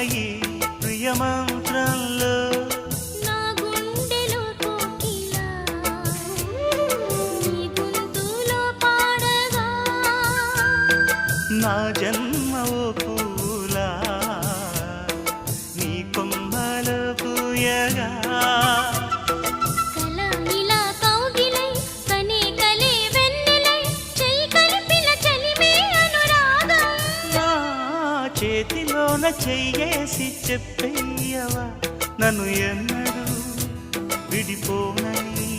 ఈ ప్రియమంత్రంలో నా గుండెలో కోకిలా నీ గొంతులో పాడగా నా జన్మ ఓ పూలా నీ కొమ్మలో పూయగా కల ఇలా కౌగిలై కనే కలే వెన్నెలై చెయ్యి కలిపిన చలిమే అనురాగం నా చేతిలోన చెయ్యేసి చెప్పేయవా నన్ను ఎన్నడూ విడిపోనని